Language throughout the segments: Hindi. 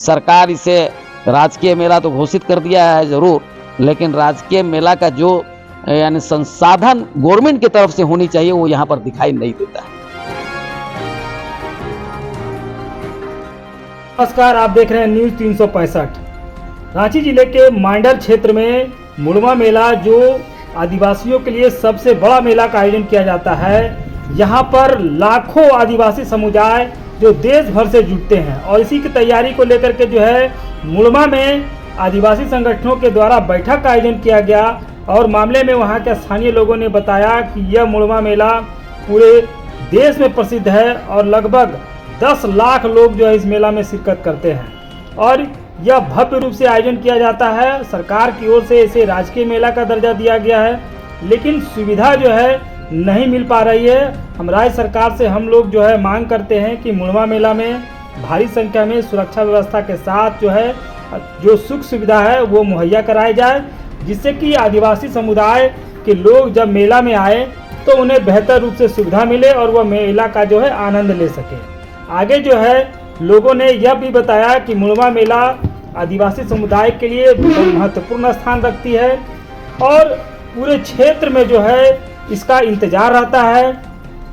सरकार इसे राजकीय मेला तो घोषित कर दिया है जरूर, लेकिन राजकीय मेला का जो यानी संसाधन गवर्नमेंट की तरफ से होनी चाहिए वो यहाँ पर दिखाई नहीं देता है। नमस्कार, आप देख रहे हैं न्यूज 365। रांची जिले के मांडर क्षेत्र में मुड़वा मेला जो आदिवासियों के लिए सबसे बड़ा मेला का आयोजन किया जाता है। यहाँ पर लाखों आदिवासी समुदाय जो देश भर से जुटते हैं और इसी की तैयारी को लेकर के जो है मुड़वा में आदिवासी संगठनों के द्वारा बैठक का आयोजन किया गया और मामले में वहाँ के स्थानीय लोगों ने बताया कि यह मुड़वा मेला पूरे देश में प्रसिद्ध है और लगभग 10 लाख लोग जो है इस मेला में शिरकत करते हैं और यह भव्य रूप से आयोजन किया जाता है। सरकार की ओर से इसे राजकीय मेला का दर्जा दिया गया है, लेकिन सुविधा जो है नहीं मिल पा रही है। हम राज्य सरकार से हम लोग जो है मांग करते हैं कि मुड़वा मेला में भारी संख्या में सुरक्षा व्यवस्था के साथ जो है जो सुख सुविधा है वो मुहैया कराई जाए, जिससे कि आदिवासी समुदाय के लोग जब मेला में आए तो उन्हें बेहतर रूप से सुविधा मिले और वह मेला का जो है आनंद ले सके। आगे जो है लोगों ने यह भी बताया कि मुड़वा मेला आदिवासी समुदाय के लिए महत्वपूर्ण स्थान रखती है और पूरे क्षेत्र में जो है इसका इंतजार रहता है,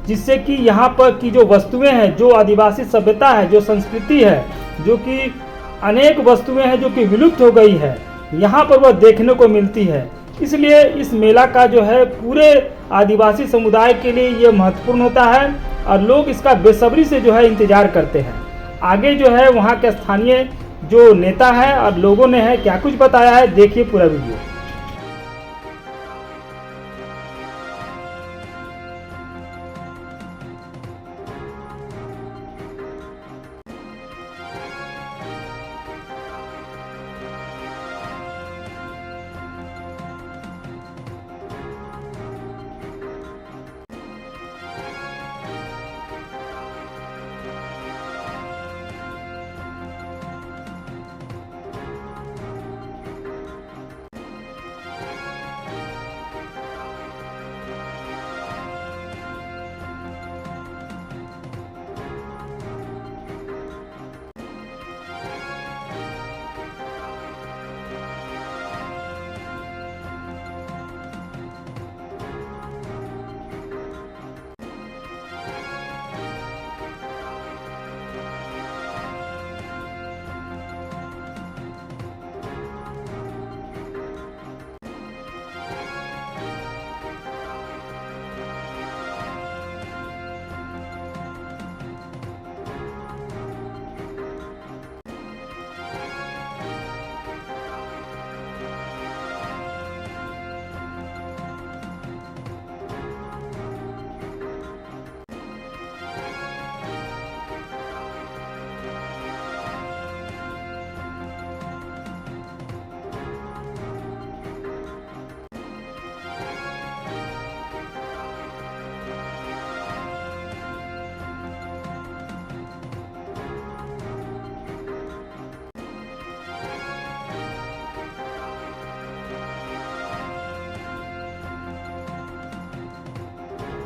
जिससे कि यहाँ पर की जो वस्तुएं हैं, जो आदिवासी सभ्यता है, जो संस्कृति है, जो कि अनेक वस्तुएं हैं जो कि विलुप्त हो गई है, यहाँ पर वह देखने को मिलती है। इसलिए इस मेला का जो है पूरे आदिवासी समुदाय के लिए ये महत्वपूर्ण होता है और लोग इसका बेसब्री से जो है इंतजार करते हैं। आगे जो है वहाँ के स्थानीय जो नेता है और लोगों ने है क्या कुछ बताया है, देखिए पूरा वीडियो।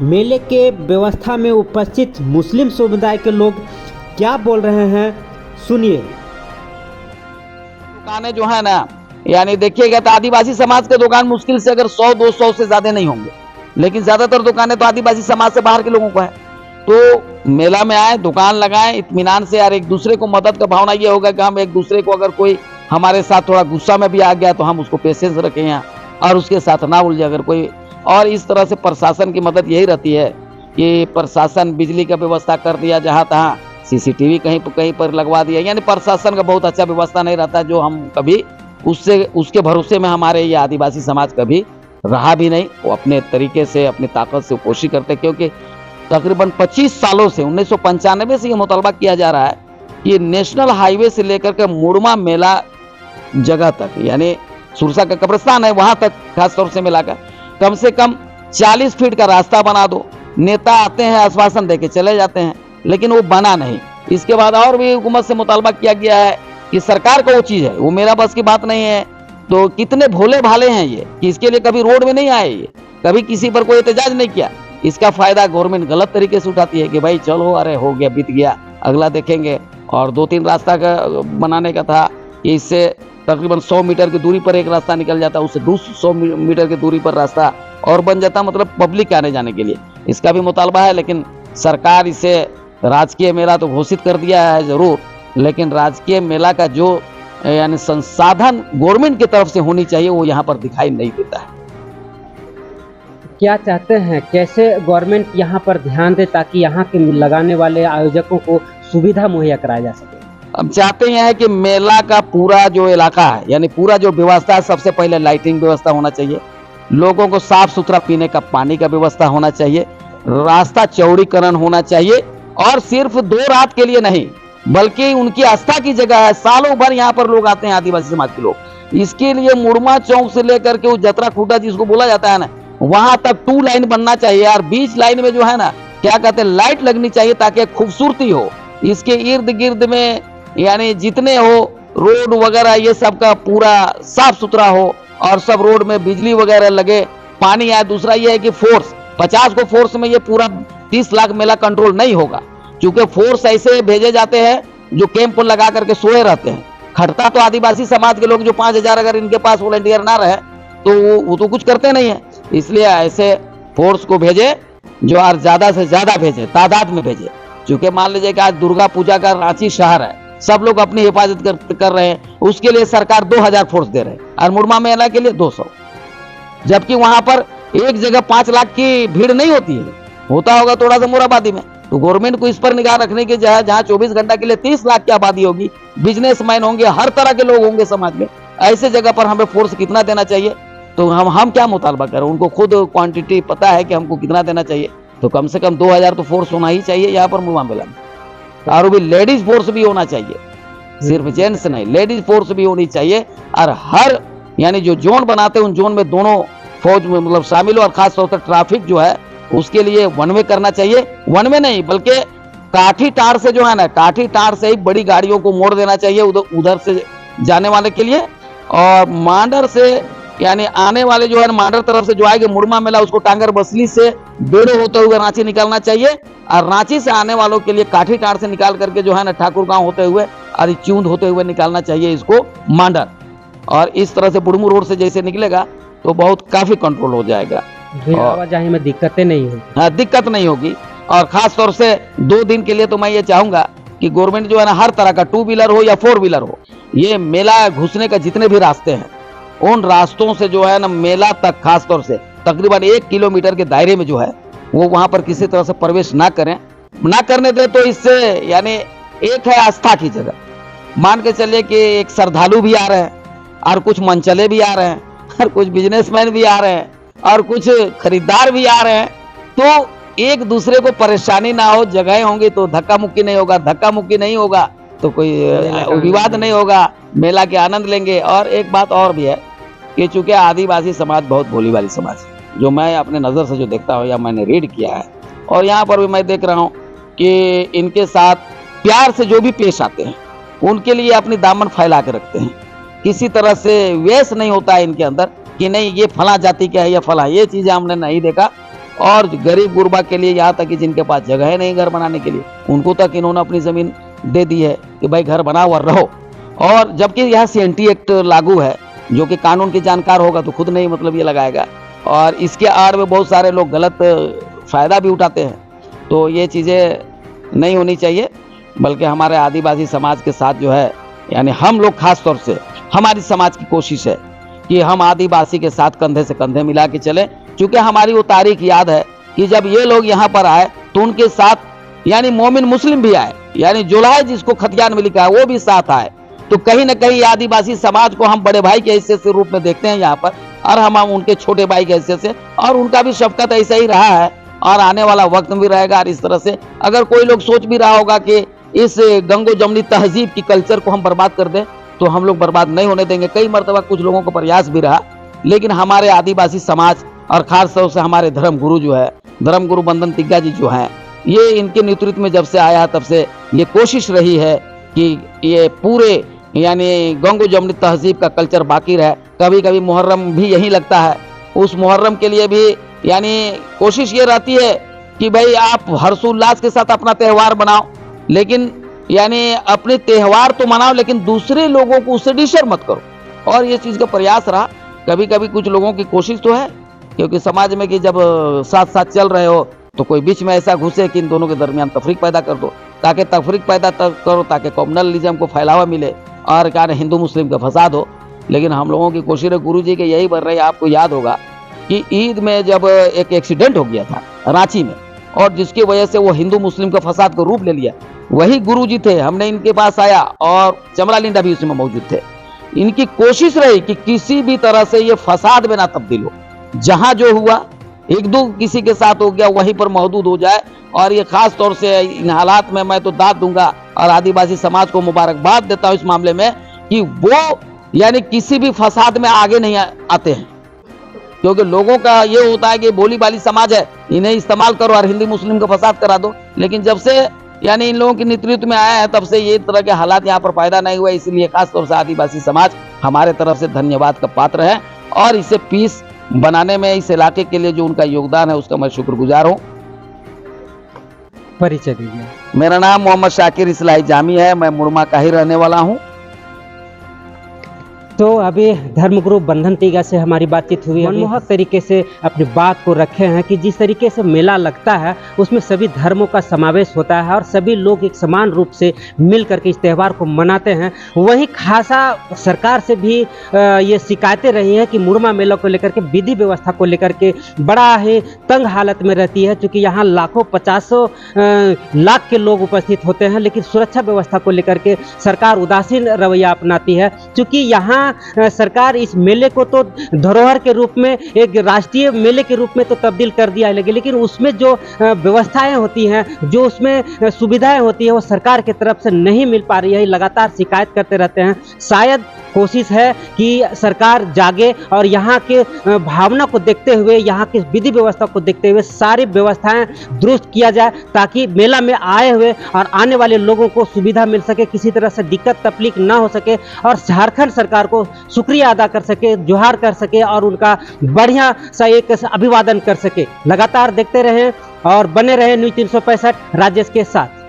मेले के व्यवस्था में उपस्थित मुस्लिम समुदाय के लोग क्या बोल रहे हैं, सुनिए। दुकानें जो है ना, यानी देखिएगा तो आदिवासी समाज के दुकान मुश्किल से अगर 100-200 से ज्यादा नहीं होंगे, लेकिन ज्यादातर दुकानें तो आदिवासी समाज से बाहर के लोगों का है। तो मेला में आए, दुकान लगाएं इत्मीनान से, यार एक दूसरे को मदद का भावना ये होगा कि हम एक दूसरे को, अगर कोई हमारे साथ थोड़ा गुस्सा में भी आ गया तो हम उसको पेशेंस रखें यहाँ और उसके साथ ना उलझे अगर कोई। और इस तरह से प्रशासन की मदद यही रहती है कि प्रशासन बिजली का व्यवस्था कर दिया, जहाँ तहाँ CCTV कहीं पर लगवा दिया, यानी प्रशासन का बहुत अच्छा व्यवस्था नहीं रहता, जो हम कभी उसके भरोसे में हमारे ये आदिवासी समाज कभी रहा भी नहीं। वो अपने तरीके से अपनी ताकत से कोशिश करते, क्योंकि तकरीबन 25 सालों से 1995 से ये मुतालबा किया जा रहा है कि नेशनल हाईवे से लेकर के मुड़वा मेला जगह तक, यानी सुरसा का कब्रिस्तान है वहां तक खासतौर से मेला का कम से कम 40 फीट का रास्ता बना दो। नेता आते हैं, आश्वासन देके चले जाते हैं, लेकिन वो बना नहीं। इसके बाद और भी हुकूमत से मुतालबा किया गया है कि सरकार का वो चीज है, वो मेरा बस की बात नहीं है। तो कितने भोले भाले हैं ये कि इसके लिए कभी रोड में नहीं आए, ये कभी किसी पर कोई एहतजाज नहीं किया। इसका फायदा गवर्नमेंट गलत तरीके से उठाती है कि भाई चलो, अरे हो गया, बीत गया, अगला देखेंगे। और 2-3 रास्ता का बनाने का था कि इससे तकरीबन 100 मीटर की दूरी पर एक रास्ता निकल जाता, उससे 200 मीटर की दूरी पर रास्ता और बन जाता, मतलब पब्लिक के आने जाने के लिए। इसका भी मुतालबा है, लेकिन सरकार इसे राजकीय मेला तो घोषित कर दिया है जरूर, लेकिन राजकीय मेला का जो यानी संसाधन गवर्नमेंट की तरफ से होनी चाहिए वो यहाँ पर दिखाई नहीं देता है। क्या चाहते हैं, कैसे गवर्नमेंट यहाँ पर ध्यान दे ताकि यहाँ के लगाने वाले आयोजकों को सुविधा मुहैया कराया जा सके? हम चाहते हैं कि मेला का पूरा जो इलाका है यानी पूरा जो व्यवस्था है, सबसे पहले लाइटिंग व्यवस्था होना चाहिए, लोगों को साफ सुथरा पीने का पानी का व्यवस्था होना चाहिए, रास्ता चौड़ीकरण होना चाहिए, और सिर्फ 2 रात के लिए नहीं बल्कि उनकी आस्था की जगह है, सालों भर यहाँ पर लोग आते हैं आदिवासी समाज के लोग। इसके लिए मुड़मा चौक से लेकर के वो जतरा खूटा जिसको बोला जाता है ना, वहां तक 2 लाइन बनना चाहिए, और बीच लाइन में जो है ना क्या कहते हैं लाइट लगनी चाहिए ताकि खूबसूरती हो। इसके इर्द गिर्द में यानी जितने हो रोड वगैरह ये सब का पूरा साफ सुथरा हो और सब रोड में बिजली वगैरह लगे, पानी आए। दूसरा ये है कि फोर्स 50 को फोर्स में ये पूरा 30 लाख मेला कंट्रोल नहीं होगा, क्योंकि फोर्स ऐसे भेजे जाते हैं जो कैंप लगा करके सोए रहते हैं। खटता तो आदिवासी समाज के लोग जो 5000 अगर इनके पास वॉलंटियर ना रहे तो वो तो कुछ करते नहीं है, इसलिए ऐसे फोर्स को भेजे जो और ज्यादा से ज्यादा भेजे, तादाद में भेजे। क्योंकि मान लीजिए कि आज दुर्गा पूजा का रांची शहर है, सब लोग अपनी हिफाजत कर रहे हैं, उसके लिए सरकार 2000 फोर्स दे रहे हैं और मुड़मा मेला के लिए 200, जबकि वहां पर एक जगह 5 लाख की भीड़ नहीं होती है, होता होगा थोड़ा सा मोराबादी में। तो गवर्नमेंट को इस पर निगाह रखने की जहाँ 24 घंटा के लिए 30 लाख की आबादी होगी, बिजनेसमैन होंगे, हर तरह के लोग होंगे समाज में, ऐसे जगह पर हमें फोर्स कितना देना चाहिए? तो हम क्या मुतालबा करें? उनको खुद क्वांटिटी पता है कि हमको कितना देना चाहिए, तो कम से कम 2000 तो फोर्स होना ही चाहिए यहाँ पर मुड़मा मेला में। और भी लेडीज फोर्स भी होना चाहिए, सिर्फ जेंट्स नहीं, लेडीज फोर्स भी होनी चाहिए। और हर यानी जो जोन बनाते हैं उन जोन में दोनों फौज में मतलब शामिल हो, और खास तौर पर ट्रैफिक जो है उसके लिए वन वे करना चाहिए, वन वे नहीं बल्कि काठी टार से जो है ना, काठी टार से ही बड़ी गाड़ियों को मोड़ देना चाहिए उधर से जाने वाले के लिए, और मांडर से यानी आने वाले जो है मांडर तरफ से जो आएंगे मुड़मा मेला उसको टांगर बसली से बेड़ो होते हुए रांची निकलना चाहिए, और रांची से आने वालों के लिए काठी टार से निकाल करके जो है ना ठाकुर गांव होते हुए और च्यूंद होते हुए निकालना चाहिए इसको मांडर। और इस तरह से बुड़मू रोड से जैसे निकलेगा तो बहुत काफी कंट्रोल हो जाएगा, आवाजाही में दिक्कतें नहीं होगी। हाँ, दिक्कत नहीं होगी। और खास तौर से 2 दिन के लिए तो मैं ये चाहूंगा कि गवर्नमेंट जो है ना हर तरह का 2 व्हीलर हो या 4 व्हीलर हो, ये मेला घुसने का जितने भी रास्ते हैं उन रास्तों से जो है ना मेला तक खास तौर से तकरीबन 1 किलोमीटर के दायरे में जो है वो वहां पर किसी तरह से प्रवेश ना करें, ना करने दे। तो इससे यानी एक है आस्था की जगह, मान के चलिए कि एक श्रद्धालु भी आ रहे हैं और कुछ मंचले भी आ रहे हैं और कुछ बिजनेसमैन भी आ रहे हैं और कुछ खरीदार भी आ रहे हैं, तो एक दूसरे को परेशानी ना हो, जगह होंगी तो धक्का मुक्की नहीं होगा, धक्का मुक्की नहीं होगा तो कोई विवाद नहीं होगा, मेला के आनंद लेंगे। और एक बात और भी है कि चूंकि आदिवासी समाज बहुत भोली भाली समाज है, जो मैं अपने नज़र से जो देखता हूँ या मैंने रीड किया है, और यहाँ पर भी मैं देख रहा हूँ कि इनके साथ प्यार से जो भी पेश आते हैं उनके लिए अपनी दामन फैला के रखते हैं, किसी तरह से वेश नहीं होता है इनके अंदर कि नहीं ये फला जाति का है या फला, ये चीज़ें हमने नहीं देखा। और गरीब गुरबा के लिए यहाँ तक कि जिनके पास जगह है नहीं घर बनाने के लिए, उनको तक इन्होंने अपनी ज़मीन दे दी है कि भाई घर बनाओ और रहो। और जबकि यहाँ CNT एक्ट लागू है, जो कि कानून की जानकार होगा तो खुद नहीं मतलब ये लगाएगा, और इसके आड़ में बहुत सारे लोग गलत फ़ायदा भी उठाते हैं। तो ये चीज़ें नहीं होनी चाहिए, बल्कि हमारे आदिवासी समाज के साथ जो है यानी हम लोग खास तौर से हमारी समाज की कोशिश है कि हम आदिवासी के साथ कंधे से कंधे मिला के चलें, क्योंकि हमारी वो तारीख याद है कि जब ये लोग यहाँ पर आए तो उनके साथ यानी मोमिन मुस्लिम भी आए, यानी जुलाय जिसको खतियान में लिखा है वो भी साथ आए। तो कहीं ना कहीं आदिवासी समाज को हम बड़े भाई के हिस्से से रूप में देखते हैं यहाँ पर, और हम उनके छोटे भाई के हिस्से से, और उनका भी शफकत ऐसा ही रहा है और आने वाला वक्त भी रहेगा। और इस तरह से अगर कोई लोग सोच भी रहा होगा कि इस गंगो जमनी तहजीब की कल्चर को हम बर्बाद कर दें, तो हम लोग बर्बाद नहीं होने देंगे। कई मरतबा कुछ लोगों का प्रयास भी रहा, लेकिन हमारे आदिवासी समाज और खास तौर से हमारे धर्म गुरु जो है, धर्म गुरु बंदन तिग्गा जी जो हैं, ये इनके नेतृत्व में जब से आया तब से ये कोशिश रही है कि ये पूरे यानी गंगो जमनी तहजीब का कल्चर बाकी रहे। कभी कभी मुहर्रम भी यहीं लगता है, उस मुहर्रम के लिए भी यानी कोशिश ये रहती है कि भाई आप हर्षोल्लास के साथ अपना त्यौहार बनाओ, लेकिन यानी अपने त्योहार तो मनाओ, लेकिन दूसरे लोगों को उससे डिस्टर्ब मत करो। और ये चीज़ का प्रयास रहा। कभी कभी कुछ लोगों की कोशिश तो है, क्योंकि समाज में कि जब साथ साथ चल रहे हो तो कोई बीच में ऐसा घुसे कि इन दोनों के दरमियान तफरीक पैदा कर दो, ताकि तफरीक पैदा करो, ताकि कम्युनलिज्म को फैलावा मिले और क्या हिंदू मुस्लिम का फसाद हो। लेकिन हम लोगों की कोशिश है गुरु जी के यही बन रही है। आपको याद होगा कि ईद में जब एक एक्सीडेंट हो गया था रांची में, और जिसकी वजह से वो हिंदू मुस्लिम का फसाद का रूप ले लिया, वही गुरु जी थे। हमने इनके पास आया और चमरा लिंडा भी उसमें मौजूद थे। इनकी कोशिश रही कि किसी भी तरह से ये फसाद में ना तब्दील हो, जहां जो हुआ एक दो किसी के साथ हो गया वहीं पर महदूद हो जाए। और ये खास तौर से इन हालात में मैं तो दाद दूंगा और आदिवासी समाज को मुबारकबाद देता हूं इस मामले में कि वो यानी किसी भी फसाद में आगे नहीं आते हैं। क्योंकि लोगों का ये होता है कि बोली बाली समाज है, इन्हें इस्तेमाल करो और हिंदी मुस्लिम का फसाद करा दो। लेकिन जब से यानी इन लोगों के नेतृत्व में आया है, तब से ये तरह के हालात यहाँ पर पैदा नहीं हुए। इसलिए खास तौर से आदिवासी समाज हमारे तरफ से धन्यवाद का पात्र है और इसे पीस बनाने में इस इलाके के लिए जो उनका योगदान है उसका मैं शुक्रगुजार हूँ। परिचय दीजिए। मेरा नाम मोहम्मद शाकिर इस्लाही जामी है, मैं मुड़मा का ही रहने वाला हूँ। तो अभी धर्मगुरु बंधन तीगा से हमारी बातचीत हुई। मनमोहक तरीके से अपनी बात को रखे हैं कि जिस तरीके से मेला लगता है उसमें सभी धर्मों का समावेश होता है और सभी लोग एक समान रूप से मिल करके इस त्यौहार को मनाते हैं। वहीं खासा सरकार से भी ये शिकायतें रही हैं कि मुड़मा मेला को लेकर के विधि व्यवस्था को लेकर के बड़ा ही तंग हालत में रहती है, क्योंकि यहाँ लाखों 50 लाख के लोग उपस्थित होते हैं, लेकिन सुरक्षा व्यवस्था को लेकर के सरकार उदासीन रवैया अपनाती है। क्योंकि यहाँ सरकार इस मेले को तो धरोहर के रूप में एक राष्ट्रीय मेले के रूप में तो तब्दील कर दिया है, लेकिन उसमें जो व्यवस्थाएं होती हैं, जो उसमें सुविधाएं होती है, वो सरकार की तरफ से नहीं मिल पा रही है। लगातार शिकायत करते रहते हैं। शायद कोशिश है कि सरकार जागे और यहाँ के भावना को देखते हुए, यहाँ की विधि व्यवस्था को देखते हुए सारी व्यवस्थाएं दुरुस्त किया जाए, ताकि मेला में आए हुए और आने वाले लोगों को सुविधा मिल सके, किसी तरह से दिक्कत तकलीफ ना हो सके और झारखंड सरकार को शुक्रिया अदा कर सके, जोहार कर सके और उनका बढ़िया सा एक अभिवादन कर सके। लगातार देखते रहें और बने रहें न्यूज़ 365 राजेश के साथ।